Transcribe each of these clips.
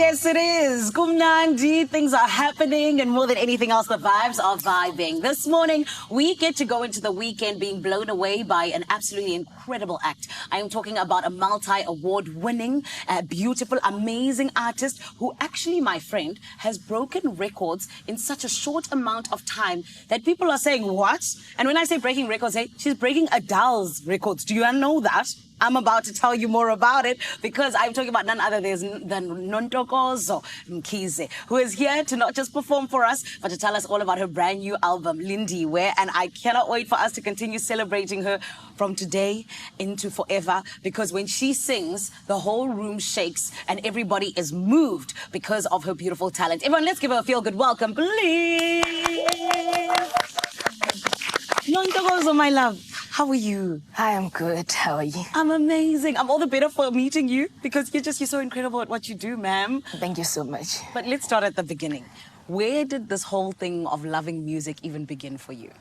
yes, it is. Kumnandi, things are happening, and more than anything else, the vibes are vibing. This morning, we get to go into the weekend being blown away by an absolutely incredible act. I am talking about a multi-award-winning, beautiful, amazing artist who actually, my friend, has broken records in such a short amount of time that people are saying, what? And when I say breaking records, hey, she's breaking Adele's records. Do you know that? I'm about to tell you more about it because I'm talking about none other than Nontokozo Mkhize, who is here to not just perform for us, but to tell us all about her brand new album, Lindy Where. And I cannot wait for us to continue celebrating her from today into forever, because when she sings, the whole room shakes and everybody is moved because of her beautiful talent. Everyone, let's give her a feel-good welcome, please. Nontokozo, my love. How are you? I am good. How are you? I'm amazing. I'm all the better for meeting you because you're so incredible at what you do, ma'am. Thank you so much. But let's start at the beginning. Where did this whole thing of loving music even begin for you?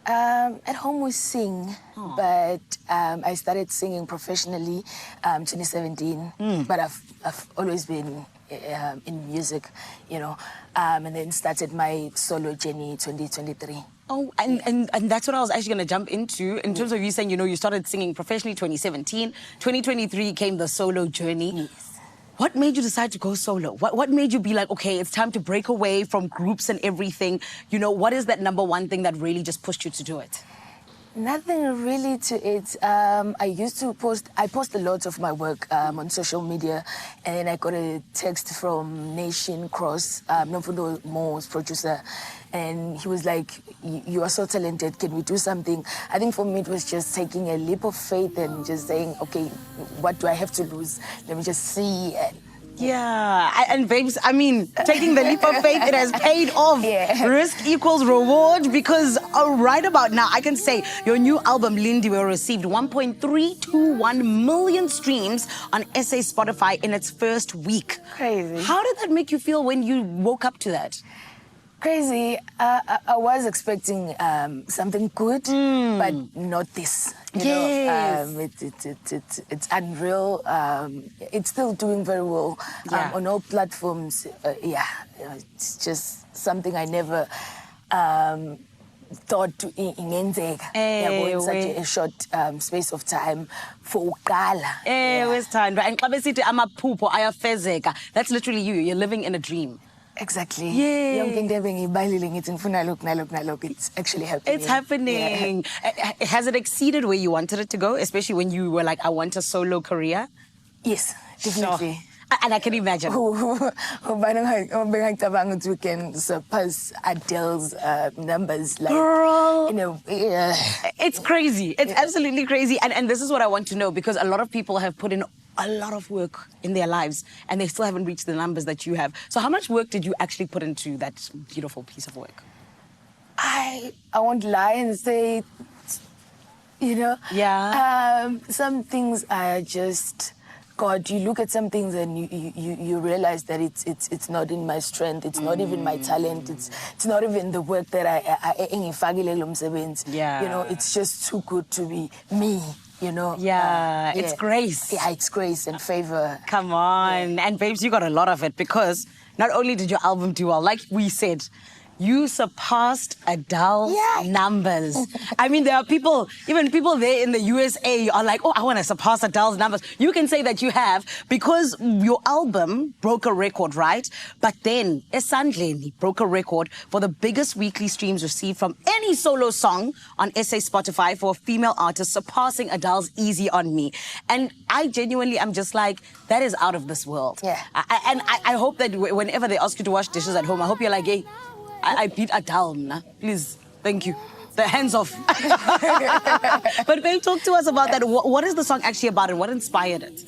At home we sing, but I started singing professionally 2017. But I've always been in music, you know, and then started my solo journey 2023. Oh, and that's what I was actually going to jump into in terms of you saying, you know, you started singing professionally 2017. 2023 came the solo journey. Yes. What made you decide to go solo? What made you be like, okay, it's time to break away from groups and everything? You know, what is that number one thing that really just pushed you to do it? Nothing really to it. I post a lot of my work on social media, and then I got a text from Nation Cross, Nontokozo Mo's producer, and he was like, you are so talented, can we do something? I think for me it was just taking a leap of faith and just saying, okay, what do I have to lose? Let me just see. Yeah, and babes, I mean, taking the leap of faith, it has paid off. Yeah. Risk equals reward, because right about now, I can say your new album, Lindy Where, received 1.321 million streams on SA Spotify in its first week. Crazy. How did that make you feel when you woke up to that? Crazy. I was expecting something good, but not this. You know, it's unreal. It's still doing very well on all platforms. It's just something I never thought to ingenzeka. In such a short space of time for uqala. And xa besithi amaphupho ayafezeka, that's literally you. You're living in a dream. Exactly. Yeah. It's actually happening. It's happening. Yeah. Has it exceeded where you wanted it to go, especially when you were like, I want a solo career? Yes, definitely. Sure. And I can imagine. We can surpass Adele's numbers. Like, girl, you know, it's crazy. It's absolutely crazy. And this is what I want to know, because a lot of people have put in a lot of work in their lives and they still haven't reached the numbers that you have. So how much work did you actually put into that beautiful piece of work? I won't lie and say, you know, some things are just, God, you look at some things and you realize that it's not in my strength, it's not even my talent, it's not even the work that I you know, it's just too good to be me. You know, it's grace. Yeah, it's grace and favor. Come on. And babes, you got a lot of it, because not only did your album do well, like we said, you surpassed Adele's numbers. I mean, there are people, even people there in the USA are like, oh, I want to surpass Adele's numbers. You can say that you have, because your album broke a record, right? But then Esandleni broke a record for the biggest weekly streams received from any solo song on SA Spotify for a female artist, surpassing Adele's Easy on Me. And I genuinely am just like, that is out of this world. Yeah. I hope that whenever they ask you to wash dishes at home, I hope you're like, hey, I beat Adele, nah? Please, thank you. The hands off. But babe, talk to us about that. What is the song actually about and what inspired it?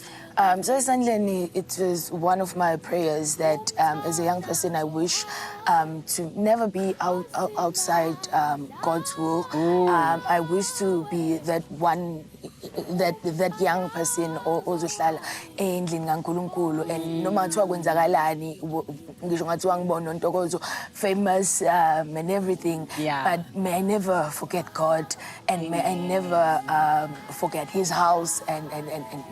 So Esandleni, it was one of my prayers that as a young person, I wish to never be outside God's will. I wish to be that one, that young person ozohlala endlini kaNkulunkulu, and no matter kwenzakalani, ngisho ngathiwa ngibona Nontokozo famous and everything, but may I never forget God, and may I never forget His house, and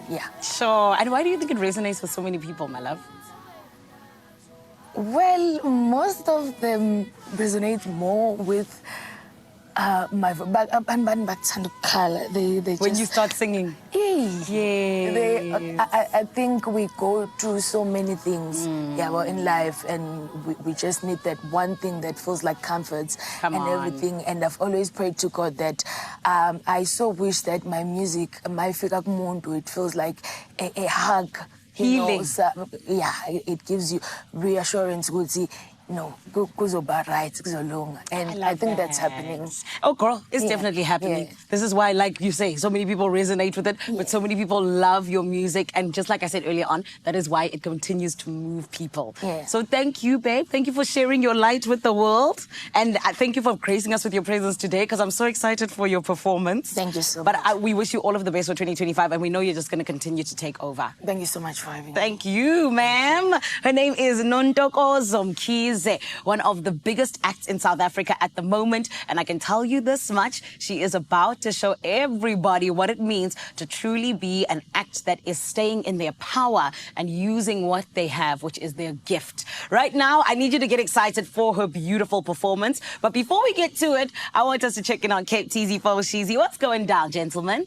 yeah. Sure. And why do you think it resonates with so many people, my love? Well, most of them resonate more with my but they When just you start singing. Yeah. I think we go through so many things in life, and we just need that one thing that feels like comforts Come and on. everything. And I've always prayed to God that I so wish that my music, my fika kumuntu, it feels like a hug. Healing. It gives you reassurance. Kuzoba right, kuzolunga. And I think that's happening. Oh, girl, it's definitely happening. Yeah. This is why, like you say, so many people resonate with it, but so many people love your music. And just like I said earlier on, that is why it continues to move people. Yeah. So thank you, babe. Thank you for sharing your light with the world. And thank you for gracing us with your presence today, because I'm so excited for your performance. Thank you so much. But we wish you all of the best for 2025, and we know you're just going to continue to take over. Thank you so much for having me. Thank you, ma'am. Her name is Nontokozo Mkhize, one of the biggest acts in South Africa at the moment. And I can tell you this much, she is about to show everybody what it means to truly be an act that is staying in their power and using what they have, which is their gift. Right now, I need you to get excited for her beautiful performance. But before we get to it, I want us to check in on Cape TZ for Shizi. What's going down, gentlemen?